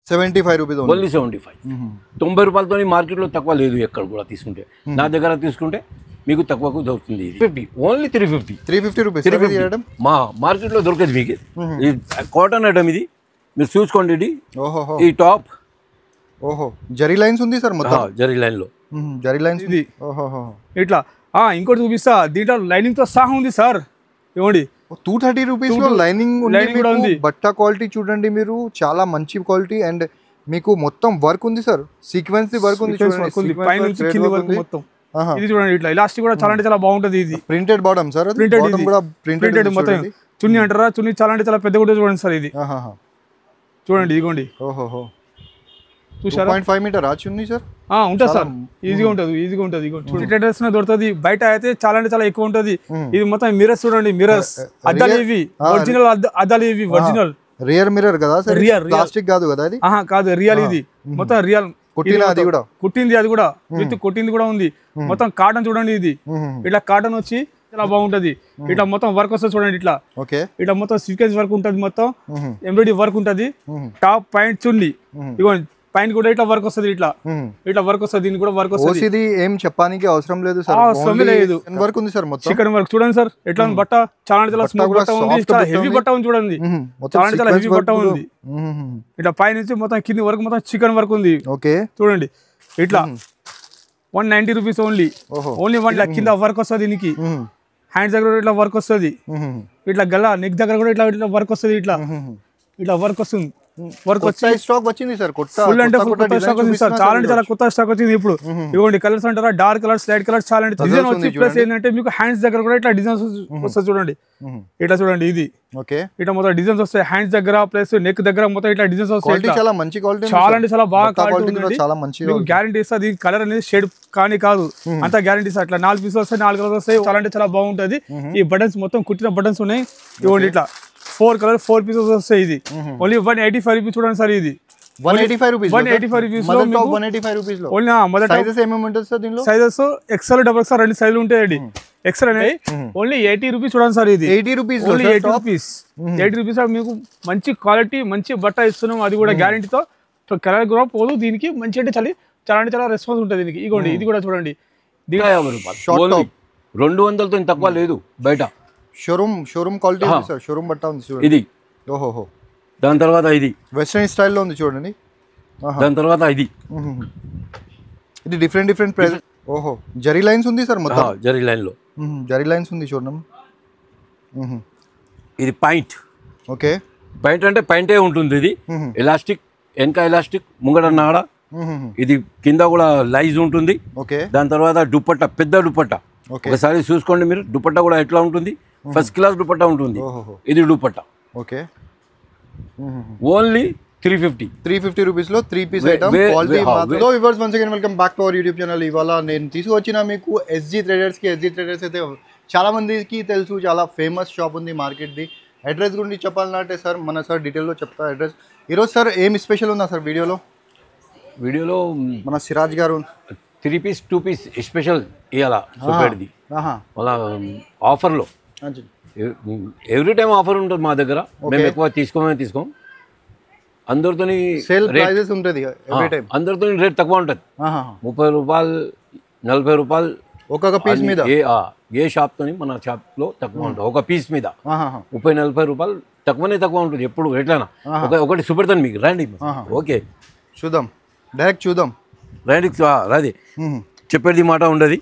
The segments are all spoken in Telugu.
75 రూపీస్ ఓన్లీ 75. 90 రూపాయలతో మార్కెట్లో తక్కువ లేదు ఎక్కడ కూడా తీసుకుంటే. నా దగ్గర తీసుకుంటే మీకు తక్కువకు దొరుకుతుంది. ఇది 50 ఓన్లీ 350 రూపీస్. మా మార్కెట్లో దొరకదు మీకు. ఇది కాటన్ ఐటమ్, ఇది మీరు చూసుకోండి. ఇది ఈ టాప్ జరీ లైన్స్ ఉంది సార్, మొత్తం జరీ లైన్ లో జరీ లైన్స్ ఇది ఇట్లా. ఇంకోటి చూపిస్తా, దీంట్లో లైనింగ్ తో సహా ఉంది సార్. ఇవ్వండి 230 రూపీస్ లో లైనింగ్ కూడా ఉంది. బట్ట క్వాలిటీ చూడండి మీరు, చాలా మంచి క్వాలిటీ. అండ్ మీకు మొత్తం వర్క్ ఉంది సార్, సీక్వెన్స్ వర్క్ ఉంది చూడండి, పై నుంచి కింది వరకు మొత్తం. ఇది చూడండి, ఇట్లా ఇలాస్టిక్ కూడా చాలా అంటే చాలా బాగుంటది. ఇది ప్రింటెడ్ బాటమ్ సార్, ప్రింటెడ్ కూడా ప్రింటెడ్ మొత్తం. చున్నీ అంటారా, చున్నీ చాలా అంటే చాలా పెద్దగా ఉంటుంది చూడండి సార్. ఇది చూడండి, ఇదిగోండి. చూసారా 2.5 మీటర్ చున్నీ సార్. ఉంటుంది సార్, ఈజీగా ఉంటుంది. ట్రేడర్స్ దొరుకుతుంది. బయట అయితే చాలా అంటే చాలా ఎక్కువ ఉంటుంది. ఇది మొత్తం మిరర్స్ చూడండి, మిరర్స్ అద్దాలు ఇవి ఒరిజినల్ అద్దాలు, ఇవి ఒరిజినల్ రియర్ మిర్రర్ కదా సార్, ప్లాస్టిక్ కాదు కదా ఇది. కాదు, రియల్. ఇది మొత్తం రియల్ కుట్టింది, అది కూడా విత్ కుట్టింది కూడా ఉంది. మొత్తం కాటన్ చూడండి. ఇది ఇట్లా కాటన్ వచ్చి చాలా బాగుంటది. ఇట్లా మొత్తం వర్క్ వస్తుంది చూడండి. ఇట్లా మొత్తం సీక్వెన్స్ వర్క్ ఉంటది, మొత్తం ఎంబ్రాయిడరీ వర్క్ ఉంటది. టాప్ పాయింట్ చున్నీ ఇవ్వండి, పైన కూడా ఇట్లా వర్క్ వస్తుంది. ఇట్లా వర్క్ వస్తుంది, దీనికి కూడా వర్క్ వస్తుంది. ఇది ఏం చెప్పడానికి అవసరం లేదు సార్, వర్క్ ఉంది సార్ మొత్తం. చికెన్ వర్క్ చూడండి సార్, ఎట్లా బట్ట చాలా చాలా స్మూత్ బట్ట ఉంది, చాలా హెవీ బట్ట ఉంది చూడండి. చాలా చాలా హెవీ బట్ట ఉంది. ఇట్లా పై నుంచి మొత్తం కింది వరకు మొత్తం చికెన్ వర్క్ ఉంది. చూడండి, ఇట్లా 190 రూపీస్ ఓన్లీ. 1 కింద వర్క్ వస్తుంది. దీనికి హ్యాండ్స్ దగ్గర ఇట్లా వర్క్ వస్తుంది. ఇట్లా గల్లా నెక్ దగ్గర కూడా ఇట్లా వర్క్ వస్తుంది. ఇట్లా వర్క్ వస్తుంది. వర్క్ స్టాక్ వచ్చింది సార్, ఫుల్ అంటే ఫుల్ కొత్త స్టాక్ వచ్చింది సార్. చాలా అంటే చాలా కొత్త స్టాక్ వచ్చింది ఇప్పుడు. ఇవ్వండి, కలర్స్ అంటారా, డార్క్ కలర్స్, లైట్ కలర్స్, చాలా అంటే డిజైన్ వచ్చి. ప్లస్ ఏంటంటే మీకు హ్యాండ్స్ దగ్గర కూడా ఇట్లా డిజైన్స్ వస్తుంది చూడండి. ఇట్లా చూడండి, ఇది ఇట్లా మొత్తం డిజైన్స్ వస్తాయి హ్యాండ్స్ దగ్గర, ప్లస్ నెక్ దగ్గర మొత్తం ఇట్లా డిజైన్స్ వస్తాయి. చాలా మంచి క్వాలిటీ, చాలా అంటే చాలా బాగా క్వాలిటీ, గ్యారంటీ ఇస్తా. దీనికి కలర్ అనేది షేడ్ కానీ కాదు, అంతా గ్యారంటీ ఇస్తా. ఇట్లా 4 పీసులు వస్తాయి, 4 కలర్స్ వస్తాయి. చాలా అంటే చాలా బాగుంటది. ఈ బటన్స్ మొత్తం కుట్టిన బటన్స్ ఉన్నాయి. ఇవ్వండి, ఇట్లా 4 కలర్ 4 పీసెస్ వస్తాయి. ఇది ఓన్లీ 185 రూపీస్ చూడండి సార్. ఇది 185 రూపీస్. 185 రూపీస్ లో 185 రూపీస్ లో ఓన్లీ మొదట సైజెస్ ఏమేమి ఉంటుంది సార్ దీనిలో? సైజెస్ ఎక్సెల్, డబుల్ ఎక్సెల్ రెండు సైజులు ఉంటాయండి. ఎక్సెల్ అనేది ఓన్లీ 80 రూపీస్ చూడండి సార్. ఇది 80 రూపీస్, ఓన్లీ 80 రూపీస్. 80 రూపీస్ మీకు మంచి క్వాలిటీ, మంచి బట్ట ఇస్తున్నాం. అది కూడా గ్యారంటీతో. కలర్ కూడా పోదు. దీనికి మంచి అంటే చాలా అంటే చాలా రెస్పాన్స్ ఉంటుంది దీనికి. ఇగోండి, ఇది కూడా చూడండి. 200తో తక్కువ లేదు బయట. షోరూమ్ క్వాలిటీ ఉంది సార్, షోరూమ్ బట్ట ఉంది చూడండి. ఇది దాని తర్వాత ఇది వెస్టర్న్ స్టైల్లో ఉంది చూడండి. దాని తర్వాత ఇది డిఫరెంట్ ప్రైస్. జరీ లైన్స్ ఉంది సార్, మొత్తం జరీ లైన్ లో జరీ లైన్స్ ఉంది చూడండి. ఇది పాయింట్. పాయింట్ అంటే పాయింటే ఉంటుంది. ఇది ఎలాస్టిక్, వెనక ఎలాస్టిక్, ముంగడ నాడ. ఇది కింద కూడా లైజ్ ఉంటుంది. దాని తర్వాత దుపట్టా, పెద్ద దుపట్టా. ఒకసారి చూసుకోండి మీరు, దుపట్టా కూడా ఎట్లా ఉంటుంది, ఫస్ట్ క్లాస్ దుపట్టా ఉంటుంది. ఇది దుపట్టా ఓన్లీ 350 రూపీస్ లో 3 piece item quality. So viewers, once again welcome back to our YouTube channel. ఇవాళ నేను తీసుకొచ్చిన మీకు ఎస్జీ ట్రేడర్స్ అయితే చాలా మందికి తెలుసు, చాలా ఫేమస్ షాప్ ఉంది మార్కెట్ది. అడ్రస్ గురించి చెప్పాలంటే సార్ మన సార్ డీటెయిల్లో చెప్తా అడ్రస్. ఈరోజు సార్ ఏం స్పెషల్ ఉందా సార్ వీడియోలో మన సిరాజ్ గారు 3 పీస్ 2 పీస్ స్పెషల్ ఇవాళ చూపెడిది వాళ్ళ ఆఫర్లో. ఎవ్రీ టైం ఆఫర్ ఉంటుంది మా దగ్గర. మేము ఎక్కువ తీసుకోం. అందరితో అందరితో రేట్ తక్కువ ఉంటుంది. 30 రూపాయలు, 40 రూపాయలు ఒక్కొక్క పీస్ మీద. ఏ షాప్తో మన షాప్లో తక్కువ ఉంటుంది. ఒక పీస్ మీద 30-40 రూపాయలు తక్కువ ఉంటుంది ఎప్పుడు. ఎట్లనా ఒకటి చూపెడతాను మీకు, రండి. ఓకే, చూద్దాం, డైరెక్ట్ చూద్దాం. రండి, రాది. చెప్పేది మాట ఉండదు,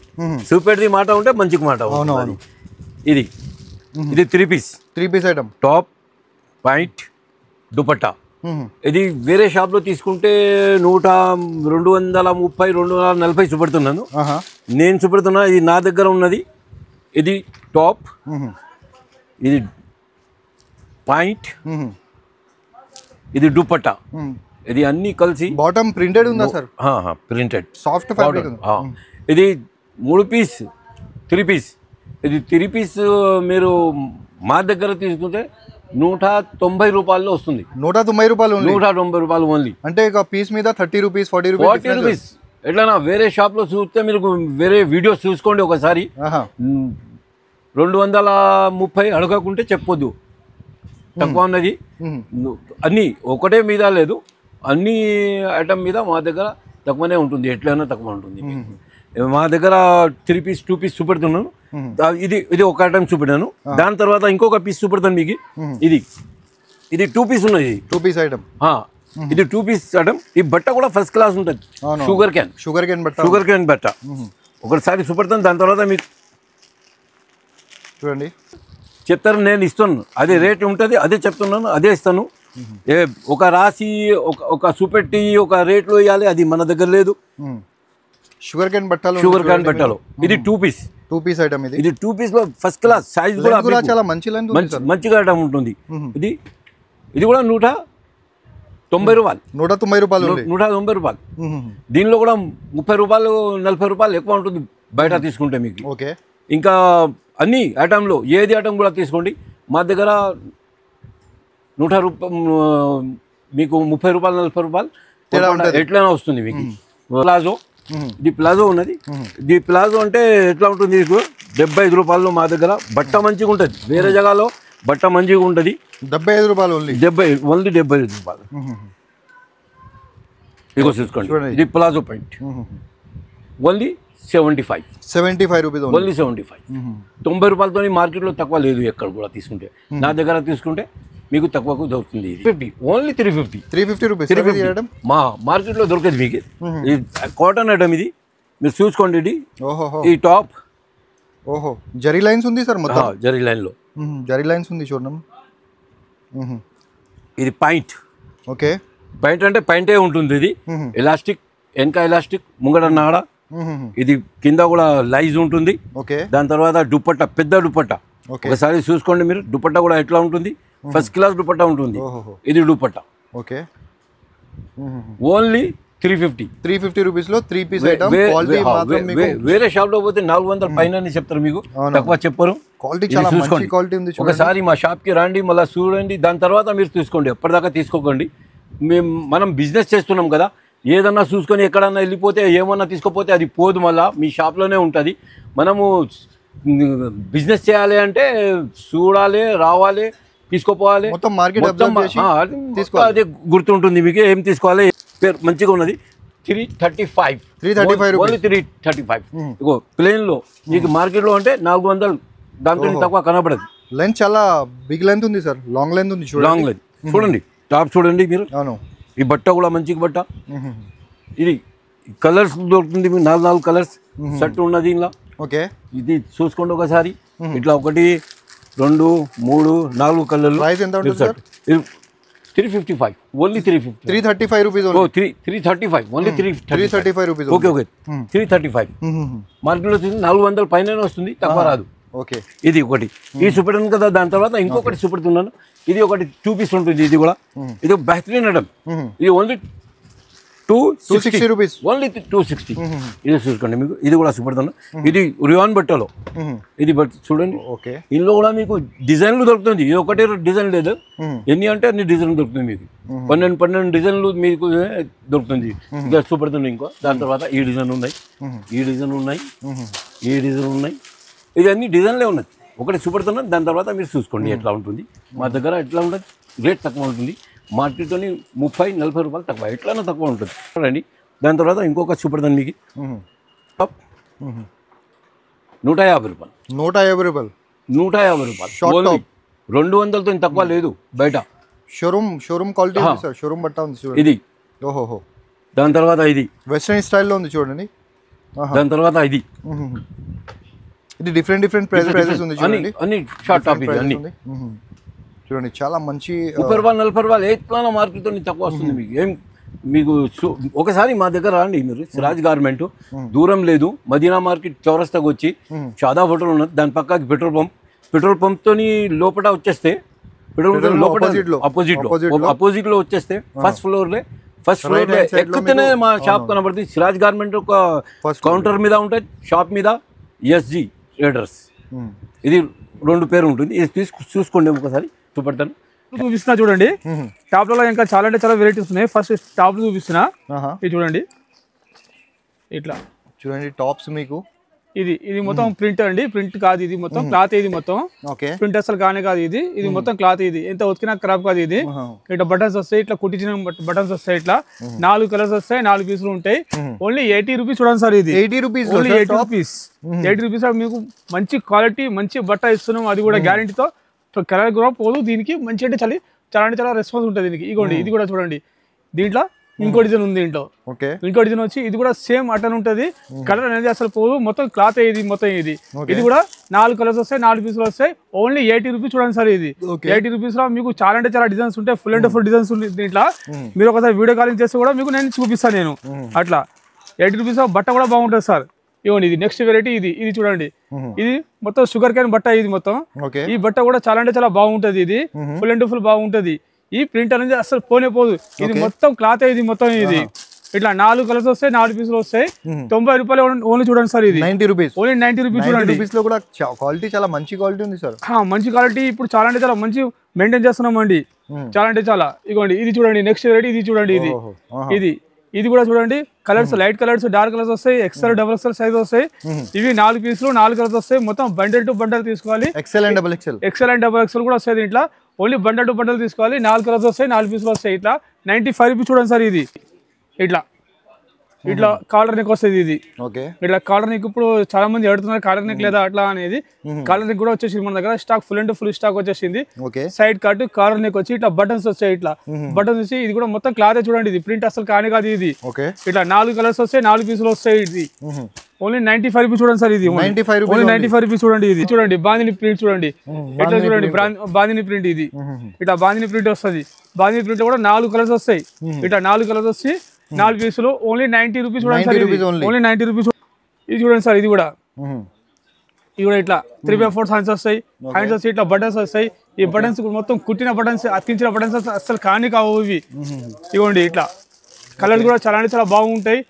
చూపెడిది మాట ఉంటే మంచి మాట ఉంటుంది. ఇది 3 piece item, top, pant, dupatta. ఇది వేరే షాప్లో తీసుకుంటే 230-240 చూపెడుతున్నాను. నేను చూపెడుతున్నా, ఇది నా దగ్గర ఉన్నది. ఇది టాప్, ఇది పాయింట్, ఇది దుపట్టా. ఇది అన్ని కలిసి బాటమ్ ప్రింటెడ్ ఉందా సార్? Printed soft fabric. ఇది 3 పీస్ 3 పీస్. ఇది 3 పీస్ మీరు మా దగ్గర తీసుకుంటే 190 రూపాయల్లో వస్తుంది. 190 రూపాయలు, 190 రూపాయలు ఓన్లీ. అంటే ఒక పీస్ మీద 30 రూపీస్, 40 రూపీస్. ఎట్లా వేరే షాప్లో చూస్తే మీరు వేరే వీడియోస్ చూసుకోండి ఒకసారి. 230 అడగకుంటే చెప్పొద్దు, తక్కువ ఉన్నది. అన్నీ ఒకటే మీద లేదు, అన్ని ఐటమ్ మీద మా దగ్గర తక్కువనే ఉంటుంది, ఎట్లయినా తక్కువ ఉంటుంది. మా దగ్గర 3 పీస్ 2 పీస్ చూపెడుతున్నాను. ఇది ఒక ఐటమ్ చూపెట్టాను. దాని తర్వాత ఇంకొక పీస్ చూపెడతాను మీకు. ఇది 2 పీస్ ఉన్నది. 2 పీస్ ఐటమ్. ఇది 2 పీస్ ఐటమ్. ఈ బట్ట కూడా ఫస్ట్ క్లాస్ ఉంటుంది. షుగర్ క్యాన్ బట్ట ఒకసారి చూపెడతాను. దాని తర్వాత మీకు చూడండి చెప్తారు, నేను ఇస్తాను. అదే రేట్ ఉంటుంది, అదే చెప్తున్నాను, అదే ఇస్తాను. ఒక రాసి ఒక చూపెట్టి ఒక రేట్లో ఇవ్వాలి, అది మన దగ్గర లేదు. షుగర్ క్యాన్ బట్టలు ఇది 2 పీస్ ఐటమ్. ఇది 2 పీస్ లో ఫస్ట్ క్లాస్ సైజ్ కూడా చాలా మంచిగా ఐటమ్ ఉంటుంది. ఇది కూడా 190 రూపాయలు. 190 రూపాయలు. దీనిలో కూడా 30 రూపాయలు 40 రూపాయలు ఎక్కువ ఉంటుంది బయట తీసుకుంటే మీకు. ఓకే. ఇంకా అన్ని ఐటమ్లో ఏది ఐటమ్ కూడా తీసుకోండి. మా దగ్గర 100 రూపాయలు మీకు 30 రూపాయలు 40 రూపాయలు ఎట్లయినా వస్తుంది మీకు. ప్లాజో, ఇది ప్లాజో ఉన్నది. ఇది ప్లాజో అంటే ఎట్లా ఉంటుంది మీకు 75 రూపాయలు. మా దగ్గర బట్ట మంచిగా ఉంటుంది. వేరే జగాలో బట్ట మంచిగా ఉంటుంది. 75 రూపాయలు ఓన్లీ 75 రూపాయలు. ఇగో చూసుకోండి, ఇది palazzo point only 75 rupees. Only 75. 90 రూపాయలతో మార్కెట్లో తక్కువ లేదు ఎక్కడ కూడా తీసుకుంటే. నా దగ్గర తీసుకుంటే మీకు తక్కువకు దొరుకుతుంది. ఇది 50 ఓన్లీ 350 రూపీస్. మా మార్కెట్లో దొరకదు మీకు. ఇది కాటన్ ఐటమ్. ఇది మీరు చూసుకోండి. ఇది ఈ టాప్ జరీ లైన్స్ ఉంది సార్, మొత్తం జరీ లైన్లో జరీ లైన్స్ ఉంది చూడండి. ఇది పాయింట్. ఓకే. పాయింట్ అంటే పాయింటే ఉంటుంది. ఇది ఎలాస్టిక్, వెనక ఎలాస్టిక్, ముంగడ నాడ. ఇది కింద కూడా లైజ్ ఉంటుంది. ఓకే. దాని తర్వాత దుపట్ట, పెద్ద దుపట్ట. ఒకసారి చూసుకోండి మీరు. దుపట్ట కూడా ఎట్లా ఉంటుంది, ఫస్ట్ క్లాస్ దుపట్ట ఉంటుంది. ఇది దుపట్ట. ఓకే. ఓన్లీ 350 రూపీస్ లో 3 పీస్ ఐటమ్. వేరే షాప్ లో పోతే 400 పైన చెప్తారు మీకు, తక్కువ చెప్పరు. క్వాలిటీ చాలా మంచి క్వాలిటీ ఉంది. ఒకసారి మా షాప్ కి రండి, మళ్ళీ చూడండి, దాని తర్వాత మీరు తీసుకోండి. ఎప్పటిదాకా తీసుకోకండి. మనం బిజినెస్ చేస్తున్నాం కదా, ఏదన్నా చూసుకొని ఎక్కడన్నా వెళ్ళిపోతే ఏమన్నా తీసుకోపోతే అది పోదు, మళ్ళీ మీ షాప్లోనే ఉంటుంది. మనము బిజినెస్ చేయాలి అంటే చూడాలి, రావాలి, తీసుకోపోవాలి. మొత్తం మార్కెట్ అదే గుర్తుంటుంది మీకు. ఏం తీసుకోవాలి, పేరు మంచిగా ఉన్నది. 335 ఓన్లీ 335. ఇగో ప్లేన్ లో మీకు మార్కెట్లో అంటే 400, దాంతో తక్కువ కనబడదు. లెంత్ చాలా బిగ్ లెంత్ ఉంది సార్, లాంగ్ లెంత్ ఉంది. లాంగ్ లెంత్ చూడండి, టాప్ చూడండి మీరు. ఈ బట్ట కూడా మంచి బట్ట. ఇది కలర్స్ దొరుకుతుంది మీకు, 4 కలర్స్ షర్ట్ ఉన్నది ఇలా. ఓకే. ఇది చూసుకోండి ఒకసారి. ఇట్లా 1 2 3 4 కలర్లు. ప్రైస్ ఎంత ఉంటుంది sir? 355 only 335 rupees. 335 only 335 rupees. Okay. 335. మార్కెట్లో 400 పైన వస్తుంది, తక్కువ రాదు. ఓకే. ఇది ఒకటి. ఇది చూపెట్టాను కదా, దాని తర్వాత ఇంకొకటి చూపెడుతున్నాను. ఇది ఒకటి 2 పీస్ ఉంటుంది. ఇది కూడా ఇది బెహ్తరీన్ ఐటమ్. ఇది ఓన్లీ 260 రూపీస్. ఓన్లీ 260. ఇది చూసుకోండి మీకు. ఇది కూడా చూపెడతాను. ఇది రియాన్ బట్టలో. ఇది బట్ట చూడండి. ఓకే. ఇందులో కూడా మీకు డిజైన్లు దొరుకుతుంది. ఇది ఒకటే డిజైన్ లేదు, ఎన్ని అంటే అన్ని డిజైన్లు దొరుకుతుంది మీకు. 12 డిజైన్లు మీకు దొరుకుతుంది. ఇంకా చూపెడుతుంది. ఇంకో దాని తర్వాత ఈ డిజైన్ ఉన్నాయి, ఈ డిజైన్ ఉన్నాయి, ఈ డిజైన్ ఉన్నాయి. ఇది అన్ని డిజైన్లే ఉన్నది. ఒకటి చూపెడుతున్నాను, దాని తర్వాత మీరు చూసుకోండి ఎట్లా ఉంటుంది. మా దగ్గర ఎట్లా ఉంటుంది, రేట్ తక్కువ ఉంటుంది. మార్కెట్తో 30-40 రూపాయలు తక్కువ, ఎట్లైనా తక్కువ ఉంటుంది. రండి. దాని తర్వాత ఇంకొక చూపెడతాను మీకు. 150 రూపాయలు. 150 రూపాయలు. 150 రూపాయలు. 200తో తక్కువ లేదు బయట. షోరూమ్ క్వాలిటీ సార్, షోరూమ్ బట్ట ఉంది చూడండి. ఇది ఓహో. దాని తర్వాత ఇది వెస్ట్రన్ స్టైల్లో ఉంది చూడండి. దాని తర్వాత ఇది డిఫరెంట్ ప్రైసెస్ ఉంది చూడండి. అన్ని షార్ట్ టాప్ ఇది అన్ని చూడండి. చాలా మంచి 30 రూపాయలు 40 రూపాయలు ఎట్లా మార్కెట్తో తక్కువ వస్తుంది మీకు. ఏం మీకు ఒకసారి మా దగ్గర రండి మీరు. సిరాజ్ గార్మెంట్ దూరం లేదు, మదీనా మార్కెట్ చౌరస్తాకు వచ్చి షాదా హోటల్ ఉన్నది, దాని పక్కకి పెట్రోల్ పంప్తో లోపల వచ్చేస్తే, అపోజిట్ లో వచ్చేస్తే ఫస్ట్ ఫ్లోర్ ఎక్కితేనే మా షాప్ కనబడుతుంది. సిరాజ్ గార్మెంట్ ఒక కౌంటర్ మీద ఉంటుంది, షాప్ మీద ఎస్జీ ట్రేడర్స్. ఇది 2 పేరు ఉంటుంది. ఇది చూసుకోండి ఒకసారి. చూపెడతాను, చూపిస్తున్నా చూడండి. టాప్లలో ఇంకా చాలా అంటే చాలా వెరైటీస్ ఉన్నాయి. ఫస్ట్ టాప్ చూపిస్తున్నా. ఇది చూడండి, ఇట్లా చూడండి టాప్స్ మీకు ఇది మొత్తం ప్రింట్ అండి, ప్రింట్ కాదు ఇది మొత్తం క్లాత్, ఇది మొత్తం ప్రింట్ అసలు కానే కాదు ఇది మొత్తం క్లాత్, ఇది ఎంత ఉతికినా ఖరాబ్ కాదు ఇది. ఇట్లా బటన్స్ వస్తాయి, ఇట్లా కుట్టించిన బటన్స్ వస్తాయి, ఇట్లా 4 కలర్స్ వస్తాయి, 4 పీసులు ఉంటాయి. ఓన్లీ 80 రూపీస్ చూడండి సార్, ఇది 80 రూపీస్, ఓన్లీ 80 రూపీస్. 80 రూపీస్ మీకు మంచి క్వాలిటీ మంచి బట్ట ఇస్తున్నాం, అది కూడా గ్యారంటీతో. కలర్ కూడా పోదు దీనికి, మంచి అంటే చాలా రెస్పాన్స్ ఉంటుంది దీనికి. ఇగోండి ఇది కూడా చూడండి, దీంట్లో ఇంకో డిజైన్ ఉంది, దీంట్లో ఇంకో డిజైన్ వచ్చి ఇది కూడా సేమ్ అటన్ ఉంటుంది. కలర్ అనేది అసలు పోదు, మొత్తం క్లాత్ ఇది మొత్తం. ఇది కూడా 4 కలర్స్ వస్తాయి, 4 పీసులు వస్తాయి, ఓన్లీ 80 రూపీస్ చూడండి సార్. ఇది 80 రూపీస్ లో మీకు చాలా అంటే చాలా డిజైన్స్ ఉంటాయి, ఫుల్ అండ్ ఫుల్ డిజైన్స్ ఉంటాయి దీంట్లో. మీరు ఒకసారి వీడియో కాలింగ్ చేస్తే కూడా మీకు నేను చూపిస్తాను నేను. అట్లా 80 రూపీస్ బట్ట కూడా బాగుంటుంది సార్. ఇవ్వండి ఇది నెక్స్ట్ వెరైటీ, ఇది చూడండి, ఇది మొత్తం షుగర్ క్యాన్ బట్ట, ఇది మొత్తం. ఈ బట్ట కూడా చాలా అంటే చాలా బాగుంటది, ఇది ఫుల్ అండ్ ఫుల్ బాగుంటది. ఈ ప్రింట్ అనేది అసలు పోనే పోదు, ఇది మొత్తం క్లాత్, ఇది మొత్తం. ఇది ఇట్లా 4 కలర్స్ వస్తాయి, 4 పీసులు వస్తాయి, 90 రూపాయలు ఓన్లీ చూడండి సార్. ఇది 90 రూపీస్, ఓన్లీ 90 రూపీస్ చూడండి. కూడా క్వాలిటీ చాలా మంచి క్వాలిటీ ఉంది సార్, మంచి క్వాలిటీ. ఇప్పుడు చాలా అంటే చాలా మంచి మెయింటైన్ చేస్తున్నాం అండి, చాలా అంటే చాలా. ఇగోండి ఇది చూడండి నెక్స్ట్ వెరైటీ, ఇది చూడండి, ఇది కూడా చూడండి. Colours light colours, dark colours వస్తాయి, ఎక్సెల్ డబుల్ ఎక్సెల్ సైజ్ వస్తాయి. ఇవి 4 పీసులు, 4 కలర్స్ వస్తాయి, మొత్తం బండల్ టు బండల్ తీసుకోవాలి. ఎక్సెల్ అండ్ డబుల్ ఎక్సెల్ కూడా వస్తాయి దీంట్లో. ఓన్లీ బండల్ టు బండల్ తీసుకోవాలి. 4 కలర్స్ వస్తాయి, 4 పీసులు వస్తాయి. ఇట్లా 95 రూపీస్ చూడండి సార్. ఇది ఇట్లా కాలర్ నెక్ వస్తుంది. ఇది ఇట్లా కాలర్ నెక్ ఇప్పుడు చాలా మంది అడుగుతున్నారు, కాలర్ నెక్ లేదా అట్లా అనేది. కాలర్ నెక్ కూడా వచ్చేసింది మన దగ్గర, stock full and full stock వచ్చేసింది. సైడ్ కట్ కాలర్ నెక్ వచ్చి ఇట్లా బటన్స్ వస్తాయి, ఇట్లా బటన్స్ వచ్చి. ఇది కూడా మొత్తం క్లాత్ చూడండి, ఇది ప్రింట్ అసలు కాని కాదు. ఇది ఇట్లా 4 కలర్స్ వస్తాయి, 4 పీసులు వస్తాయి. ఇది ఓన్లీ 95 రూపీస్ చూడండి సార్. ఇది ఓన్లీ 95 రూపీస్ చూడండి. ఇది చూడండి బాందిని ప్రింట్ చూడండి, ఎట్లా చూడండి బాందిని ప్రింట్. ఇది ఇట్లా బాందిని ప్రింట్ వస్తుంది. బాందిని ప్రింట్ కూడా 4 కలర్స్ వస్తాయి, ఇట్లా 4 కలర్స్ వచ్చి 4 పీసులు ఓన్లీ 90 రూపీస్ చూడండి సార్. Only 90 rupees. ఇది చూడండి సార్, ఇది కూడా ఇట్లా 3/4 హ్యాండ్స్ వస్తాయి. హ్యాండ్స్ వచ్చి ఇట్లా బటన్స్ వస్తాయి. ఈ బటన్స్ మొత్తం కుట్టిన బటన్స్, అతికించిన బటన్స్ అసలు కానీ కావు ఇవి. ఇవ్వండి ఇట్లా కలర్స్ కూడా చాలా అంటే చాలా బాగుంటాయి,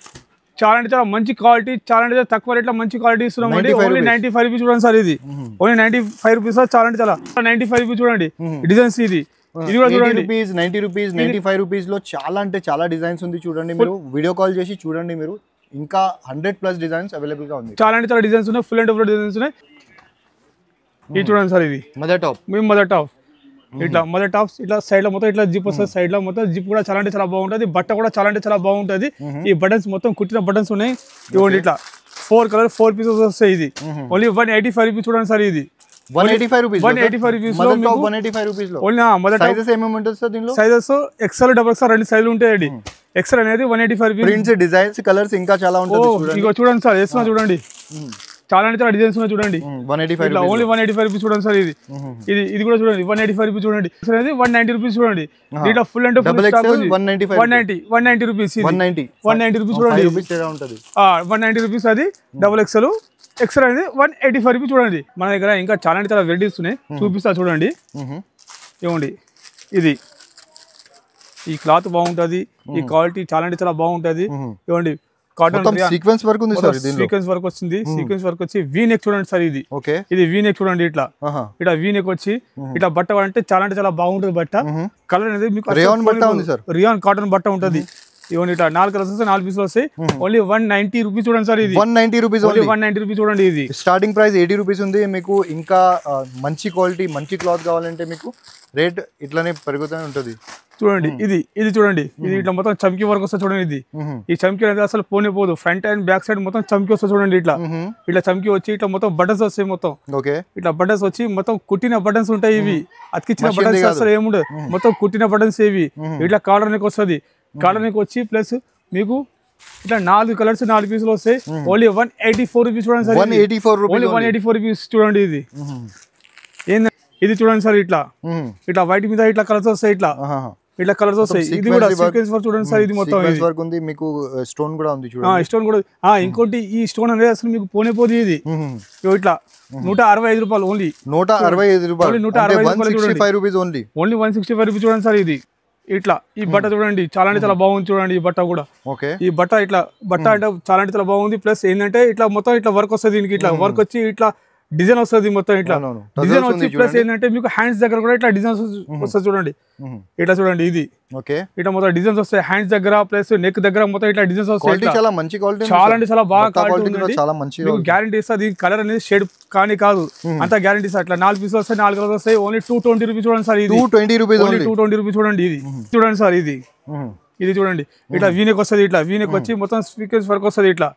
చాలా అంటే చాలా మంచి క్వాలిటీ, చాలా అంటే తక్కువ రేట్లో మంచి క్వాలిటీ ఇస్తున్నాం అండి. ఓన్లీ 95 రూపీస్ చూడండి సార్. ఇది ఓన్లీ 95 రూపీస్, చాలా అంటే చాలా 95 రూపీస్ చూడండి డిజైన్స్. ఇది కూడా చూడండి 90 రూపీస్ 95 రూపీస్ లో చాలా అంటే చాలా డిజైన్స్ ఉంది చూడండి. మీరు వీడియో కాల్ చేసి చూడండి, మీరు ఇంకా 100+ డిజైన్స్ అవైలబుల్ గా ఉంది. చాలా అంటే చాలా డిజైన్స్ ఉన్నాయి, ఫుల్ అండ్ ఫుల్ డిజైన్స్ ఉన్నాయి. ఇది చూడండి సార్, ఇది మదర్ టాప్. ఇట్లా మదర్ టాప్స్ ఇట్లా సైడ్ లో మొత్తం ఇట్లా జిప్ వస్తుంది. సైడ్ లో మొత్తం జిప్ కూడా చాలా అంటే చాలా బాగుంటది. బట్ట కూడా చాలా అంటే చాలా బాగుంటది. ఈ బటన్స్ మొత్తం కుట్టిన బటన్స్ ఉన్నాయి. ఇవ్వండి ఇట్లా 4 కలర్ 4 పీసెస్ వస్తాయి. ఇది ఓన్లీ 185 రూపీస్ చూడండి సార్. ఇది 185 రూపీస్. 185 రూపీస్ లో 185 రూపీస్ లో ఓన్లీ మదర్ టాప్. సైజెస్ ఏమేమి ఉంటుంది సార్ దీనిలో? సైజెస్ ఎక్సెల్ డబుల్ ఎక్సెల్ 2 సైజులు ఉంటాయండి. ఎక్సెల్ అనేది 185 రూపీస్. ప్రింట్స్ డిజైన్స్ కలర్స్ ఇంకా చాలా ఉంటుంది చూడండి. ఇగో చూడండి సార్, వేస్తున్నా చూడండి, చాలా అంటే చాలా డిజైన్స్ ఉన్నాయి చూడండి. 185 ఓన్లీ 185 రూపీస్ చూడండి సార్. ఇది కూడా చూడండి 185 రూపీస్ చూడండి. అనేది 190 రూపీస్ చూడండి. దీంట్లో full and full stock 190 rupees. 190 rupees చూడండి, 190 రూపీస్. అది డబుల్ ఎక్సెల్. ఎక్సెల్ అనేది 185 రూపీస్ చూడండి. మన దగ్గర ఇంకా చాలా అంటే చాలా వెరైటీస్ ఉన్నాయి, చూపిస్తా చూడండి. ఇవ్వండి ఇది ఈ క్లాత్ బాగుంటది, ఈ క్వాలిటీ చాలా అంటే చాలా బాగుంటది. ఇవ్వండి కాటన్ సీక్వెన్స్ వర్క్ ఉంది సార్. సీక్వెన్స్ వర్క్ వచ్చింది. సీక్వెన్స్ వర్క్ వచ్చి వీ నెక్ చూడండి సార్. ఇది వీ నెక్ చూడండి. ఇట్లా వీ నెక్ వచ్చి ఇట్లా బట్ట అంటే చాలా బాగుంటది బట్ట. కలర్ అనేది మీకు రియాన్ కాటన్ బట్ట ఉంటది. ఇవన్నీ ఇట్లా 4 కలర్స్ వస్తాయి, 4 పీసులు వస్తాయి. ఓన్లీ 190 రూపీస్ చూడండి సార్. ఇది 190 రూపీస్, ఓన్లీ 190 రూపీస్ చూడండి. ఇది స్టార్టింగ్ ప్రైస్ 80 రూపీస్ ఉంది. మీకు ఇంకా మంచి క్వాలిటీ మంచి క్లాత్ కావాలంటే మీకు రేట్ ఇట్లానే పెరుగుతూనే ఉంటుంది. చూడండి ఇది చూడండి, ఇది ఇట్లా మొత్తం చమ్కీ వర్క్ వస్తుంది చూడండి. ఇది ఈ చమ్కీ అనేది అసలు పోనే పోదు. ఫ్రంట్ అండ్ బ్యాక్ సైడ్ మొత్తం చమ్కీ వస్తుంది చూడండి. ఇట్లా చమ్కీ వచ్చి ఇట్లా మొత్తం బటన్స్ వస్తాయి. మొత్తం ఇట్లా బటన్స్ వచ్చి మొత్తం కుట్టిన బటన్స్ ఉంటాయి. ఇవి అతికిచ్చిన బటన్స్ అసలు ఏముండదు, మొత్తం కుట్టిన బటన్స్ ఇవి. ఇట్లా కాలర్ నెక్ వస్తుంది. కాలర్ నెక్ వచ్చి ప్లస్ మీకు ఇట్లా 4 కలర్స్ 4 పీసులు వస్తాయి. ఓన్లీ 184 రూపీస్ చూడండి సార్. 184 రూపీస్ చూడండి. ఇది ఏంది, ఇది చూడండి సార్. ఇట్లా వైట్ మీద ఇట్లా కలర్స్ వస్తాయి. ఇట్లా కలర్స్ వస్తాయి. ఇది కూడా సీక్వెన్స్ వర్క్ చూడండి సార్. ఇది మొత్తం వర్క్ ఉంది. మీకు స్టోన్ కూడా ఉంది చూడండి. స్టోన్ కూడా. ఇంకోటి ఈ స్టోన్ అనేది అసలు మీకు పోనే పోదు. ఇది ఇట్లా 165 రూపాయలు ఓన్లీ. 165 రూపాయలు. 165 రూపీస్ ఓన్లీ. ఓన్లీ 165 రూపీస్ చూడండి సార్. ఇది ఇట్లా ఈ బట్ట చూడండి, చాలా అంటే చాలా బాగుంది చూడండి. ఈ బట్ట కూడా ఈ బట్ట ఇట్లా బట్ట అంటే చాలా అంటే చాలా బాగుంది. ప్లస్ ఏంటంటే ఇట్లా మొత్తం ఇట్లా వర్క్ వస్తుంది దీనికి. ఇట్లా వర్క్ వచ్చి ఇట్లా డిజైన్ వస్తుంది మొత్తం ఇట్లా డిజైన్ వచ్చి ప్లస్ ఏంటంటే మీకు హ్యాండ్స్ దగ్గర కూడా ఇట్లా డిజైన్స్ వస్తుంది చూడండి ఇట్లా చూడండి ఇది ఇట్లా మొత్తం డిజైన్స్ వస్తాయి హ్యాండ్స్ దగ్గర ప్లస్ నెక్ దగ్గర మొత్తం ఇట్లా డిజైన్స్ వస్తాయి చాలా మంచి క్వాలిటీ చాలా అంటే చాలా బాగా క్వాలిటీ చాలా మంచి గ్యారంటీ ఇస్తా దీని కలర్ అనేది షేడ్ కానీ కాదు అంతా గ్యారంటీ ఇస్తా అట్లా 4 పీసులు వస్తాయి 4 కలర్స్ వస్తాయి ఓన్లీ 220 రూపీస్ చూడండి సార్ ఇది 220 రూపీస్ చూడండి ఇది చూడండి సార్ ఇది చూడండి ఇట్లా వీనెక్ వస్తుంది ఇట్లా వీనెక్ వచ్చి మొత్తం స్పీకర్స్ వర్క్ వస్తుంది ఇట్లా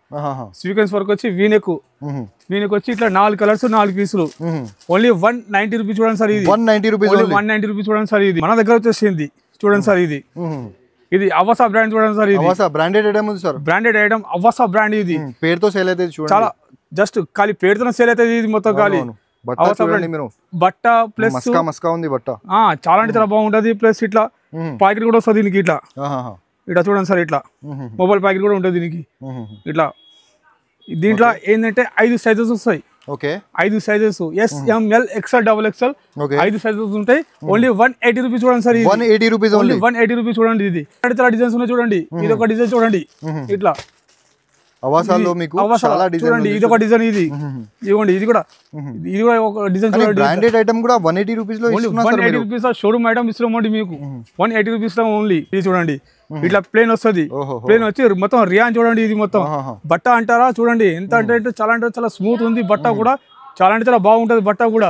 స్పీకర్స్ వర్క్ వచ్చి వీనెక్ వచ్చి ఇట్లా 4 కలర్స్ 4 పీసులు ఓన్లీ 190 రూపీస్ చూడండి సార్ ఇది 190 రూపీస్ చూడండి సార్ ఇది మన దగ్గర వచ్చేసింది చూడండి సార్ ఇది అవసా బ్రాండ్ చూడండి సార్ ఇది బ్రాండెడ్ ఐటమ్ ఉంది సార్ బ్రాండెడ్ ఐటమ్ అవసా బ్రాండ్ ఇది పేరుతో సేల్ అయితే చూడండి చాలా జస్ట్ ఖాళీ పేరుతో సేల్ అవుతుంది ఇది మొత్తం ఖాళీ బట్ట ప్లస్ మస్కా ఉంది బట్ట చాలా అంటే చాలా బాగుంటది ప్లస్ ఇట్లా ప్యాకెట్ కూడా వస్తుంది దీనికి ఇట్లా చూడండి సార్ ఇట్లా మొబైల్ ప్యాకెట్ కూడా ఉంటుంది దీనికి ఇట్లా దీంట్లో ఏంటంటే 5 సైజెస్ వస్తాయి 5 sizes SML XL XXL 5 sizes ఉంటాయి ఓన్లీ 180 రూపీస్ చూడండి సార్ 180 రూపీస్ ఓన్లీ 180 రూపీస్ చూడండి ఇది చాలా డిజైన్స్ ఉన్నాయి చూడండి ఇది ఒక డిజైన్ చూడండి ఇట్లా అవసాలో మీకు చాలా డిజైన్ చూడండి ఇది ఒక డిజైన్ ఇది ఇవ్వండి ఇది కూడా ఒక డిజైన్ చూడండి బ్రాండెడ్ ఐటమ్ కూడా 180 రూపీస్ లో ఇస్తున్నారు సార్ 180 రూపీస్ షోరూమ్ ఐటమ్ ఇస్తున్నామండి మీకు 180 రూపీస్ లో ఓన్లీ ఇది చూడండి ఇట్లా ప్లేన్ వస్తుంది ప్లేన్ వచ్చి మొత్తం రియాన్ చూడండి ఇది మొత్తం బట్ట అంటారా చూడండి ఎంత అంటే చాలా స్మూత్ ఉంది బట్ట కూడా చాలా అంటే చాలా బాగుంటది బట్ట కూడా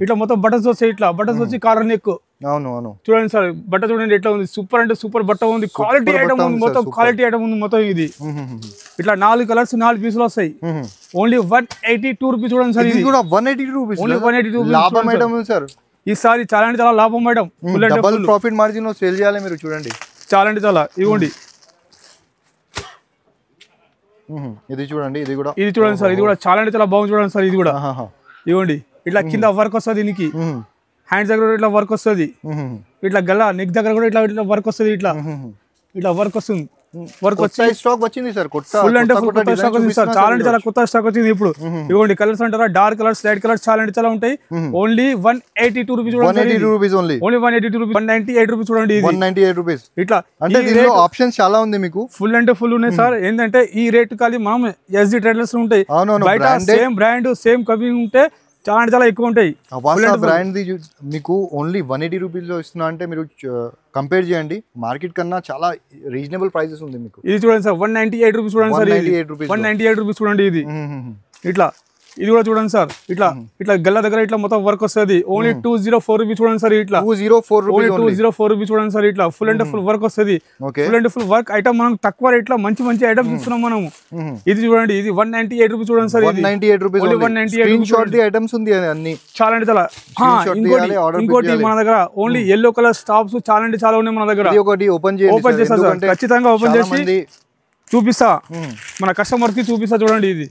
ఇట్లా మొత్తం బటన్స్ వస్తాయి ఇట్లా బటన్స్ వచ్చి కాలర్ నెక్ చూడండి సార్ బట్ట చూడండి ఎట్లా ఉంది సూపర్ అంటే సూపర్ బట్ట ఉంది క్వాలిటీ ఐటమ్ ఉంది మొత్తం క్వాలిటీ ఐటమ్ ఉంది మొత్తం ఇది ఇట్లా 4 కలర్స్ 4 పీసులు వస్తాయి ఓన్లీ 182 రూపీస్ చూడండి సార్ ఇది కూడా 182 రూపీస్ ఓన్లీ 182 లాభం ఐటమ్ సార్ ఈసారి చాలా అంటే చాలా లాభం మేడం డబుల్ ప్రాఫిట్ మార్జిన్ లో సేల్ చేయాలి మీరు చూడండి చాలా అంటే చాలా ఇవ్వండి ఇది చూడండి ఇది చూడండి సార్ ఇది కూడా చాలా అంటే చాలా బాగుంది చూడండి సార్ ఇది కూడా ఇవ్వండి ఇట్లా కింద వర్క్ వస్తుంది దీనికి హ్యాండ్స్ దగ్గర ఇట్లా వర్క్ వస్తుంది ఇట్లా గల్లా నెక్ దగ్గర కూడా ఇట్లా వర్క్ వస్తుంది ఇట్లా వర్క్ వస్తుంది వర్క్ వచ్చి స్టాక్ వచ్చింది సార్ ఫుల్ అంటే ఫుల్ కొత్త స్టాక్ వచ్చింది సార్ చాలా అంటే చాలా కొత్త స్టాక్ వచ్చింది ఇప్పుడు ఇవ్వండి కలర్స్ అంటారా డార్క్ కలర్స్ లైట్ కలర్స్ చాలా అంటే చాలా ఉంటాయి ఓన్లీ 182 రూపీస్ చూడండి 182 రూపీస్ ఓన్లీ 182 రూపీస్ 198 రూపీస్ చూడండి ఇది 198 రూపీస్ ఇట్లా అంటే దీనిలో ఆప్షన్స్ చాలా ఉంది మీకు ఫుల్ అంటే ఫుల్ ఉన్నాయి సార్ ఏంటంటే ఈ రేట్ కాలి మనం SG ట్రేడర్స్ ఉంటాయి బయట సేమ్ బ్రాండ్ సేమ్ కవింగ్ ఉంటే చాలా అంటే చాలా ఎక్కువ ఉంటాయి బ్రాండ్ మీకు ఓన్లీ 180 రూపీస్ లో ఇస్తున్నా అంటే మీరు కంపేర్ చేయండి మార్కెట్ కన్నా చాలా రీజనబుల్ ప్రైసెస్ ఉంది మీకు ఇది చూడండి సార్ 198 రూపీస్ చూడండి సార్ 198 రూపీస్ చూడండి ఇది ఇట్లా ఇది కూడా చూడండి సార్ ఇట్లా గల్ల దగ్గర ఇట్లా మొత్తం వర్క్ వస్తుంది ఓన్లీ 204 రూపీస్ చూడండి సార్ ఇట్లా 204 రూపీస్ చూడండి సార్ ఇట్లా ఫుల్ అంటే ఫుల్ వర్క్ వస్తుంది ఫుల్ అంటే ఫుల్ వర్క్ ఐటమ్ మనం తక్కువ రేట్ లో మంచి ఐటమ్స్ ఇస్తున్నాం మనం ఇది చూడండి ఇది 198 రూపీస్ చూడండి సార్ 198 రూపీస్ 198 ఐటమ్స్ ఉంది అన్ని చాలా అంటే చాలా ఇంకోటి మన దగ్గర ఓన్లీ yellow కలర్ స్టాప్స్ చాలా అంటే చాలా ఉన్నాయి మన దగ్గర ఓపెన్ చేస్తా సార్ ఖచ్చితంగా ఓపెన్ చేసి చూపిస్తా మన కస్టమర్ కి చూపిస్తా చూడండి ఇది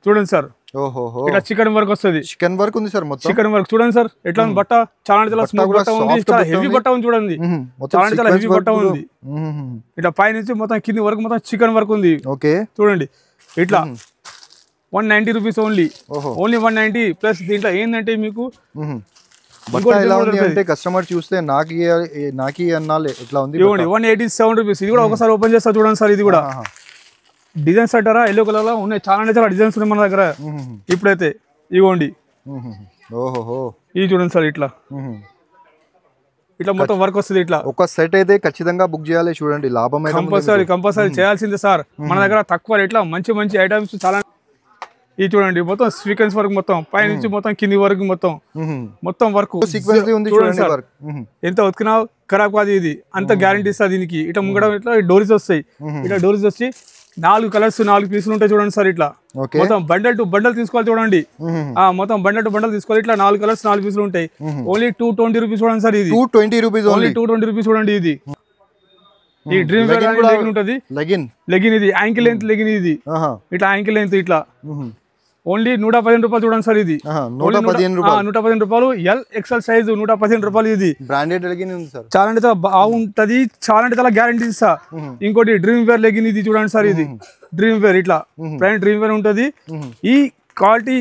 చూడండి సార్ ఇట్లా చికెన్ వర్క్ వస్తుంది చికెన్ వర్క్ ఉంది సార్ మొత్తం చికెన్ వర్క్ చూడండి సార్ ఎట్లా ఉంది బట్ట చాలా చాలా స్మూత్ బట్ట ఉంది చాలా హెవీ బట్ట ఉంది చూడండి చాలా చాలా హెవీ బట్ట ఉంది ఇట్లా పైనుంచి మొత్తం కింది వరకు మొత్తం చికెన్ వర్క్ ఉంది చూడండి ఇట్లా 190 రూపీస్ ఓన్లీ 190 ప్లస్ దీంట్లో ఏంటంటే మీకు కస్టమర్ చూస్తే నాకి అన్నాలే ఎట్లా ఉంది 187 రూపీస్ ఇది కూడా ఒకసారి ఓపెన్ చేస్తా చూడండి సార్ ఇది కూడా డిజైన్స్ అంటారా ఎల్లో కలర్ లో ఉన్నాయి చాలా అంటే చాలా డిజైన్స్ ఉన్నాయి మన దగ్గర ఇప్పుడైతే ఇవ్వండి ఇది చూడండి సార్ ఇట్లా మొత్తం వర్క్ వస్తుంది ఇట్లా ఒక సెట్ అయితే ఖచ్చితంగా బుక్ చేయాలి చూడండి లాభం కంపల్సరీ చేయాల్సిందే సార్ మన దగ్గర తక్కువ రేట్ లో మంచి ఐటమ్స్ చాలా ఇది చూడండి మొత్తం సీక్వెన్స్ వర్క్ మొత్తం పైనుంచి మొత్తం కింది వరకు మొత్తం వర్క్ ఎంత ఉతికినా ఖరాబ్ కాదు ఇది అంత గ్యారంటీ ఇస్తుంది దీనికి ఇట్లా ముంగడం ఇట్లా డోరీస్ వస్తాయి ఇట్లా డోరీస్ వచ్చి 4 కలర్స్ 4 పీసులు ఉంటాయి చూడండి సార్ ఇట్లా మొత్తం బండల్ టు బండల్ తీసుకోవాలి చూడండి మొత్తం బండల్ టు బండల్ తీసుకోవాలి ఇట్లా 4 కలర్స్ 4 పీసులు ఉంటాయి ఓన్లీ 220 రూపీస్ చూడండి సార్ ఇది 220 రూపీస్ ఓన్లీ 220 రూపీస్ చూడండి ఇది ఈ డ్రీమ్ వేర్ లెగిన్ ఉంటది లెగిన్ ఇది యాంకిల్ లెంత్ లెగిన్ ఇది ఇట్లా యాంకిల్ లెంత్ ఇట్లా ఓన్లీ 115 రూపాయలు చూడండి సార్ ఇది 115 రూపాయలు XL సైజ్ 115 రూపాయలు ఇది బ్రాండెడ్ లెగిన్ ఉంది సార్ చాలా అంటే చాలా బాగుంటది చాలా అంటే చాలా గ్యారంటీ ఇస్తా ఇంకోటి డ్రీమ్ వేర్ లెగిన్ ఇది చూడండి సార్ ఇది డ్రీమ్ వేర్ ఇట్లా బ్రాండ్ డ్రీమ్ వేర్ ఉంటది ఈ క్వాలిటీ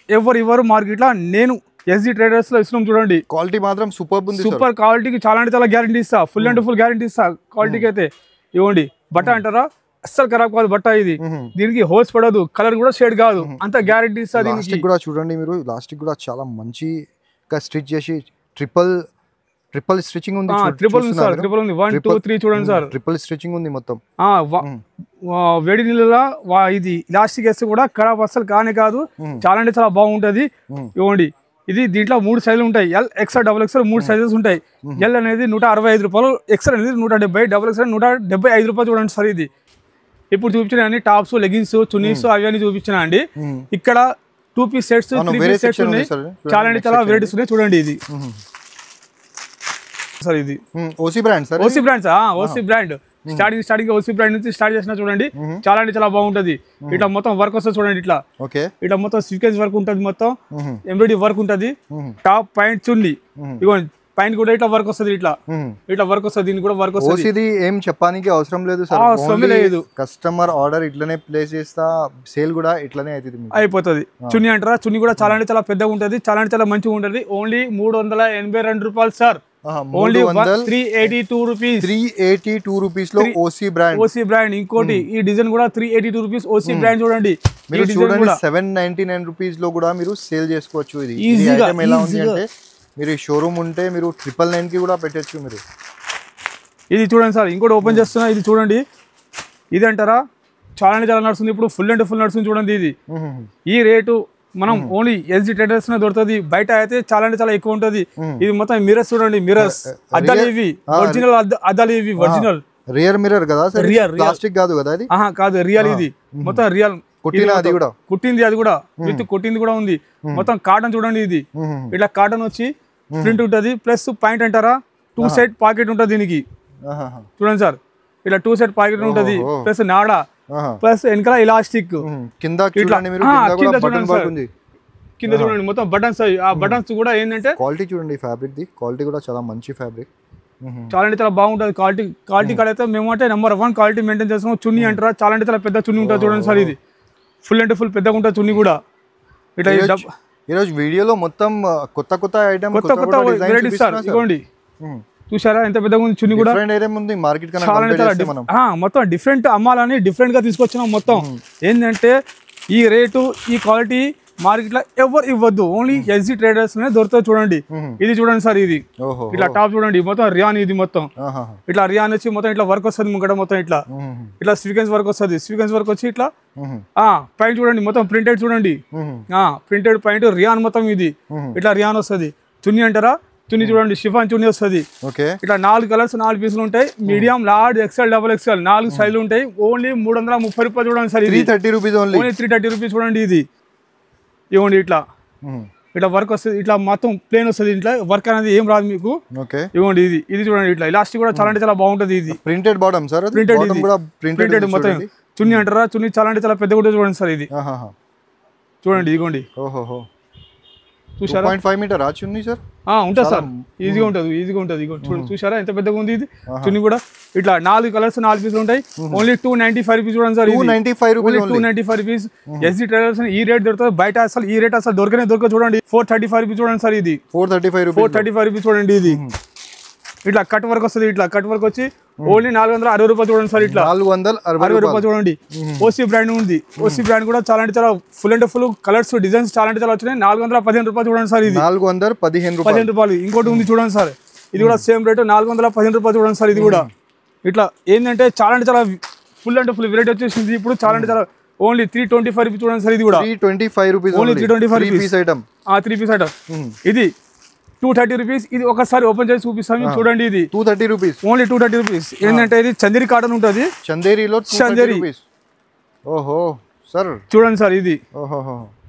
ఎవరు మార్కెట్ లో నేను SG ట్రేడర్స్ లో ఇస్తున్నాం చూడండి క్వాలిటీ మాత్రం సూపర్ క్వాలిటీకి చాలా అంటే చాలా గ్యారంటీ ఇస్తా ఫుల్ అండ్ ఫుల్ గ్యారంటీ ఇస్తా క్వాలిటీకి అయితే ఇవ్వండి బట్ట అంటారా అస్సలు ఖరాబ్ కాదు బట్ట ఇది. దీనికి హోల్స్ పడదు, కలర్ కూడా షేడ్ కాదు, అంత గ్యారెంటీ ఇస్తుంది. లాస్టిక్ కూడా చూడండి మీరు, లాస్టిక్ కూడా చాలా మంచిగా స్టిచ్ చేసి ట్రిపుల్ స్టిచింగ్ ఉంది. ట్రిపుల్ ఉంది సార్, ట్రిపుల్ ఉంది. 1 2 3 చూడండి సార్, ట్రిపుల్ స్టిచింగ్ ఉంది మొత్తం. వేడి నీళ్ళ ఇది లాస్టిక్ వేస్తే కూడా ఖరాబ్ అస్సలు కానే కాదు, చాలా అంటే చాలా బాగుంటది. ఇవ్వండి, ఇది దీంట్లో 3 సైజులు ఉంటాయి. L, XL, double XL 3 sizes ఉంటాయి. ఎల్ అనేది 165 రూపాయలు, ఎక్స్ఎల్ అనేది 170, డబుల్ ఎక్స్ఎల్ 175 రూపాయలు. చూడండి సార్, ఇది ఇప్పుడు చూపించిన అన్ని టాప్స్, లెగిన్స్, చున్నీస్ అవన్నీ చూపించిన అండి. ఇక్కడ 2 పీస్ సెట్స్, 3 పీస్ సెట్స్ ఉన్నాయి. చాలా అంటే చాలా వెరైటీస్ ఉన్నాయి. చూడండి ఇది సార్, ఇది OC brand sir, OC brands, OC brand. Starting OC brand నుంచి స్టార్ట్ చేసిన చూడండి, చాలా అంటే చాలా బాగుంటది. ఇట్లా మొత్తం వర్క్ వస్తుంది చూడండి, ఇట్లా మొత్తం సీక్వెన్స్ వర్క్ ఉంటది, మొత్తం ఎంబ్రాయిడరీ వర్క్ ఉంటది. టాప్ పాయింట్ చున్నీ, ఇవ్వండి పైన కూడా ఇట్లా వర్క్ వస్తుంది, ఇట్లా వర్క్ వస్తుంది. దీనికి కూడా వర్క్ వస్తుంది. ఓసీది ఏం చెప్పడానికి అవసరం లేదు సార్, అవసరం లేదు. కస్టమర్ ఆర్డర్ ఇట్లనే ప్లేస్ చేస్తా, సేల్ కూడా ఇట్లనే అయిపోతుంది. చున్నీ అంటారా, చున్నీ కూడా చాలా అంటే చాలా పెద్దగా ఉంటది, చాలా అంటే చాలా మంచిగా ఉంటది. ఓన్లీ 382 రూపాయలు సార్, ఓన్లీ 382 రూపీస్. 382 రూపీస్ లో ఓసీ బ్రాండ్, ఓసీ బ్రాండ్. ఇంకోటి ఈ డిజైన్ కూడా 382 రూపీస్, ఓసీ బ్రాండ్. చూడండి మీరు చూడండి, 799 రూపీస్ లో కూడా మీరు సేల్ చేసుకోవచ్చు. ఇది ఐటమ్ ఎలా ఉంది అంటే, మీరు షోరూమ్ ఉంటే మీరు 999 కి కూడా పెట్టచ్చు మీరు. ఇది చూడండి సార్, ఇంకోటి ఓపెన్ చేస్తున్నా, ఇది చూడండి. ఇది అంటారా, చాలా అంటే చాలా నడుస్తుంది ఇప్పుడు, ఫుల్ అండ్ ఫుల్ నడుస్తుంది. చూడండి ఇది, ఈ రేటు మనం ఓన్లీ ఎస్జీ ట్రేడర్స్ దొరుకుతుంది. బయట అయితే చాలా అంటే చాలా ఎక్కువ ఉంటది. ఇది మొత్తం మిరర్స్ చూడండి, మిరర్స్ అద్దాలు, ఇవి ఒరిజినల్ అద్దాలు, ఇవి ఒరిజినల్ రియర్ మిర్రర్ కదా సార్, రియర్, ప్లాస్టిక్ కాదు కదా ఇది, కాదు రియల్. ఇది మొత్తం రియల్, కుట్టింది అది కూడా విత్ కుట్టింది కూడా ఉంది. మొత్తం కాటన్ చూడండి, ఇది ఇట్లా కాటన్ వచ్చి ప్రింట్ ఉంటది. ప్లస్ పాయింట్ అంటారా, 2 సైడ్ పాకెట్ ఉంటది దీనికి. చూడండి సార్, ఇట్లా 2 సైడ్ పాకెట్ ఉంటది, ప్లస్ నాడా, ప్లస్ వెనకాల ఇలాస్టిక్. కింద చూడండి, మొత్తం బటన్స్. ఆ బటన్స్ కూడా ఏంటంటే క్వాలిటీ చూడండి, ఫ్యాబ్రిక్ ది క్వాలిటీ కూడా చాలా మంచి ఫ్యాబ్రిక్, చాలా అంటే చాలా బాగుంటది. క్వాలిటీ కాడ అయితే మేము అంటే నెంబర్ 1 క్వాలిటీ మెయింటైన్ చేస్తున్నాం. చున్నీ అంటారా, చాలా అంటే చాలా పెద్ద చున్నీ ఉంటుంది. చూడండి సార్, ఇది ఫుల్ అంటే ఫుల్ పెద్దగా ఉంటుంది చున్నీ కూడా. ఇట్లా ఈరోజు వీడియోలో మొత్తం కొత్త ఐటమ్, కొత్త వెరైటీస్ సార్. ఇదిగోండి, చూసారా ఎంత పెద్దగా ఉంది చున్నీ కూడా. మొత్తం డిఫరెంట్ అమ్మాలని డిఫరెంట్ గా తీసుకొచ్చినాం. మొత్తం ఏంటంటే ఈ రేటు, ఈ క్వాలిటీ మార్కెట్ లో ఎవరు ఇవ్వద్దు, ఓన్లీ ఎస్జీ ట్రేడర్స్ దొరుకుతుంది. చూడండి ఇది చూడండి సార్, ఇది ఇట్లా టాప్ చూడండి, మొత్తం రియాన్. ఇది మొత్తం ఇట్లా రియాన్ వచ్చి మొత్తం ఇట్లా వర్క్ వస్తుంది ముంగట, మొత్తం ఇట్లా స్వీకెన్స్ వర్క్ వస్తుంది. స్వీకెన్స్ వర్క్ వచ్చి ఇట్లా పైన చూడండి, మొత్తం ప్రింటెడ్ చూడండి, ప్రింటెడ్ పాయింట్ రియాన్ మొత్తం. ఇది ఇట్లా రియాన్ వస్తుంది. చున్నీ అంటారా, చున్నీ చూడండి, షిఫాన్ చున్నీ వస్తుంది. ఇట్లా 4 కలర్స్ 4 పీసులు ఉంటాయి. Medium, large, XL, double XL 4 సైజులు ఉంటాయి. ఓన్లీ 330 రూపాయలు. చూడండి సార్, 330 రూపీస్ ఓన్లీ 330 రూపీస్. చూడండి ఇది, ఇవ్వండి ఇట్లా వర్క్ వస్తుంది. ఇట్లా మొత్తం ప్లేన్ వస్తుంది, ఇట్లా వర్క్ అనేది ఏం రాదు మీకు. ఇవ్వండి ఇది చూడండి, ఇట్లా ఇలాస్టిక్ కూడా చాలా అంటే చాలా బాగుంటది. ఇది ప్రింటెడ్ బాటమ్ సార్, ప్రింటెడ్ మొత్తం. చున్నీ అంటారా, చున్నీ చాలా అంటే చాలా పెద్దగా ఉంటుంది. చూడండి సార్, ఇది చూడండి, ఇదిగోండి. చూసారా, 2.5 మీటర్ చున్నీ సార్ ఉంటుంది సార్, ఈజీగా ఉంటుంది. చూడండి, చూసారా ఎంత పెద్దగా ఉంది ఇది చున్నీ కూడా. ఇట్లా 4 కలర్స్ 4 పీసులు ఉంటాయి. Only 295 rupees. చూడండి సార్, 295 రూపీస్. ఎస్జీ ట్రేడర్స్ ఈ రేట్ దొరుకుతుంది. బయట అసలు ఈ రేట్ అసలు దొరకదు. చూడండి 435 రూపీస్. చూడండి సార్, ఇది 435 రూపీస్. చూడండి ఇది ఇట్లా కట్ వర్క్ వస్తుంది. ఇట్లా కట్ వర్క్ వచ్చి ఓన్లీ 460 రూపాయలు. చూడండి సార్, ఇట్లా 460 రూపాయలు. చూడండి ఓసీ బ్రాండ్ ఉంది. ఓసీ బ్రాండ్ కూడా చాలా అంటే చాలా ఫుల్ అంటే ఫుల్ కలర్స్, డిజైన్స్ చాలా అంటే చాలా వచ్చినాయి. 415 రూపాయలు. చూడండి సార్, ఇది 415 రూపాయలు. ఇంకోటి ఉంది చూడండి సార్, ఇది కూడా సేమ్ రేటు 415 రూపాయలు. చూడండి సార్, ఇది కూడా ఇట్లా ఏంటంటే చాలా అంటే చాలా ఫుల్ అంటే ఫుల్ వెరైటీ వచ్చేసింది. ఇప్పుడు చాలా అంటే చాలా ఓన్లీ 325 రూపీస్. చూడండి సార్, ఇది కూడా 325 rupees. Only 325 rupees item. 3 piece item. ఇది 230 రూపీస్. ఇది ఒకసారి ఓపెన్ చేసి చూపిస్తాను, చూడండి. ఇది 230 రూపీస్, ఓన్లీ 230 రూపీస్. ఏంటంటే ఇది చందేరి కాటన్ ఉంటుంది, చందేరిలో. ఓహో సార్, చూడండి సార్, ఇది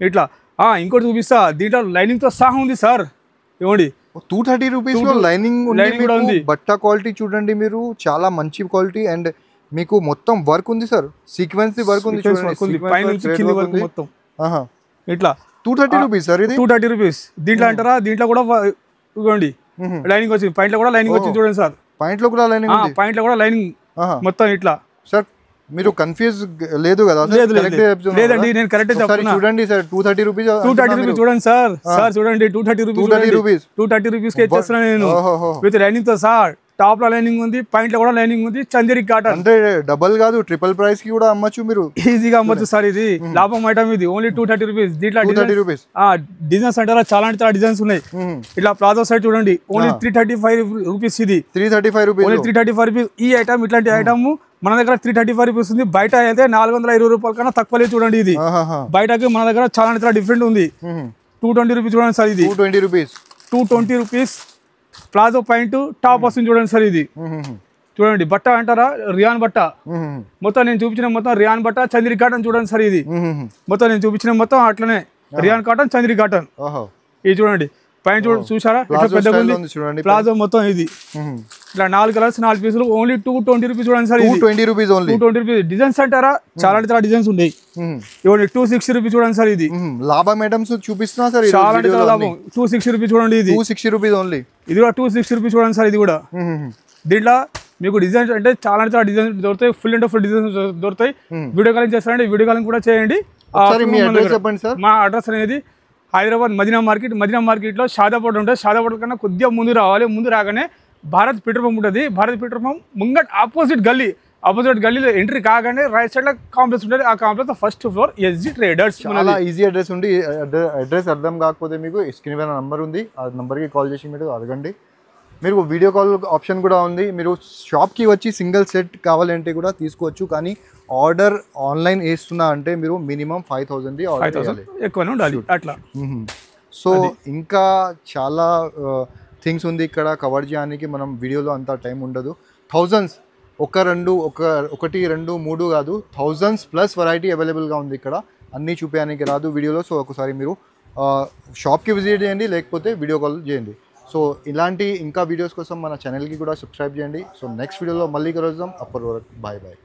ఇట్లా. ఇంకోటి చూపిస్తా, దీంట్లో లైనింగ్ తో సహా ఉంది సార్. ఇవ్వండి 230 రూపీస్ లో లైనింగ్ కూడా ఉంది. బట్ట క్వాలిటీ చూడండి మీరు, చాలా మంచి క్వాలిటీ. అండ్ మీకు మొత్తం వర్క్ ఉంది సార్, సీక్వెన్స్ వర్క్ ఉంది. పైన నుంచి కింది వరకు మొత్తం ఇట్లా 230 రూపీస్ సార్, ఇది 230 రూపీస్. దీంట్లో అంటారా, దీంట్లో కూడా ఇవ్వండి లైనింగ్ వచ్చింది. పాయింట్ లో కూడా లైనింగ్ వచ్చింది. చూడండి సార్, పాయింట్ లో కూడా లైనింగ్, పాయింట్ లో కూడా లైనింగ్ మొత్తం ఇట్లా. సార్ మీరు కన్ఫ్యూజ్ లేదు కదా? లేదండి, నేను కరెక్ట్ చెప్తున్నా. చూడండి సార్, 230 రూపీస్. 230 రూపీస్. చూడండి సార్, చూడండి 230 రూపీస్. 230 రూపీస్ కి ఇచ్చేస్తున్నాను నేను, విత్ లైనింగ్ తో సార్. టాప్ లో లైనింగ్ ఉంది, పాయింట్ లో కూడా లైనింగ్ ఉంది, చందేరి కాటన్. అంటే డబల్ కాదు ట్రిపుల్ ప్రైస్ కి కూడా అమ్మచ్చు మీరు, ఈజీగా అమ్మచ్చు సార్. ఇది లాభం ఐటమ్, ఇది ఓన్లీ 230 రూపీస్. దీంట్లో 230 రూపీస్ డిజైన్స్ అంటారా, చాలా అంటే చాలా డిజైన్స్ ఉన్నాయి. ఇట్లా ప్లాజో సైడ్ చూడండి, ఓన్లీ 335 రూపీస్. ఇది 335 రూపీస్, ఓన్లీ 335 రూపీస్. ఈ ఐటమ్, ఇట్లాంటి ఐటమ్ మన దగ్గర 335 రూపీస్ ఉంది. బయట అయితే 420 రూపాయల కన్నా తక్కువ లేదు. చూడండి ఇది బయటకి, మన దగ్గర చాలా అంటే చాలా డిఫరెంట్ ఉంది. 220 రూపీస్ చూడండి సార్. ఇది 220 rupees, 220 rupees. Palazzo point top వస్తుంది చూడండి సార్. ఇది చూడండి, బట్ట అంటారా, రియాన్ బట్ట. మొత్తం నేను చూపించిన మొత్తం రియాన్ బట్ట, చంద్రి కాటన్ చూడండి సార్. ఇది మొత్తం నేను చూపించిన మొత్తం అట్లనే రియాన్ కాటన్, చంద్రి కాటన్. ఇది చూడండి, పాయింట్ చూసారా పెద్దగా ఉంది. ప్లాజో మొత్తం ఇది ఇట్లా 4 కలర్స్ 4 పీసులు, ఓన్లీ 220 రూపీస్ చూడండి sir. 220 rupees only. 220 rupees. Designs అంటారా, చాలా అంటే చాలా డిజైన్స్ ఉన్నాయి. ఇవ్వండి 260 రూపీస్ చూడండి సార్. ఇది లాభం ఐటమ్స్ చూపిస్తున్నా సార్, చాలా అంటే చాలా లాభం. 260 రూపీస్ చూడండి. ఇది 260 రూపీస్ ఓన్లీ. ఇది కూడా 260 రూపీస్ చూడండి సార్. ఇది కూడా దీంట్లో మీకు డిజైన్స్ అంటే చాలా అంటే చాలా డిజైన్స్ దొరుకుతాయి. ఫుల్ అండ్ ఫుల్ డిజైన్స్ దొరుకుతాయి. వీడియో కాలింగ్ చేస్తారంటే వీడియో కాలింగ్ కూడా చేయండి. చెప్పండి సార్. మా అడ్రస్ అనేది హైదరాబాద్ మదీనా మార్కెట్. మదీనా మార్కెట్లో షాదాపూర్ ఉంటుంది. షాదాపూర్ కన్నా కొద్దిగా ముందు రావాలి. ముందు రాగానే భారత్ పెట్రోల్ పంప్ ఉంటుంది. భారత్ పెట్రోల్ పంప్ ముంగట్ ఆపోజిట్ గల్లీలో ఎంట్రీ కాగానే రైట్ సైడ్ లో కాంప్లెక్స్ ఉంటుంది. ఆ complex first floor SG traders. చాలా ఈజీ అడ్రస్ ఉంది. అడ్రస్ అర్థం కాకపోతే మీకు స్క్రీన్ పైన నంబర్ ఉంది, ఆ నంబర్కి కాల్ చేసి మీరు అడగండి. మీరు వీడియో కాల్ ఆప్షన్ కూడా ఉంది. మీరు షాప్కి వచ్చి సింగిల్ సెట్ కావాలంటే కూడా తీసుకోవచ్చు. కానీ ఆర్డర్ ఆన్లైన్ వేస్తున్నా అంటే మీరు మినిమం 5000 ఎక్కువనే ఉండాలి అట్లా. సో ఇంకా చాలా థింగ్స్ ఉంది ఇక్కడ కవర్ చేయడానికి. మనం వీడియోలో అంత టైం ఉండదు. థౌజండ్స్, 1 2 3 కాదు, థౌజండ్స్ ప్లస్ వెరైటీ అవైలబుల్గా ఉంది ఇక్కడ. అన్నీ చూపించడానికి రాదు వీడియోలో. సో ఒకసారి మీరు షాప్కి విజిట్ చేయండి, లేకపోతే వీడియో కాల్ చేయండి. సో ఇలాంటి ఇంకా వీడియోస్ కోసం మన ఛానల్కి కూడా సబ్స్క్రైబ్ చేయండి. సో నెక్స్ట్ వీడియోలో మళ్ళీ కలుద్దాం. అప్పటి వరకు బాయ్ బాయ్.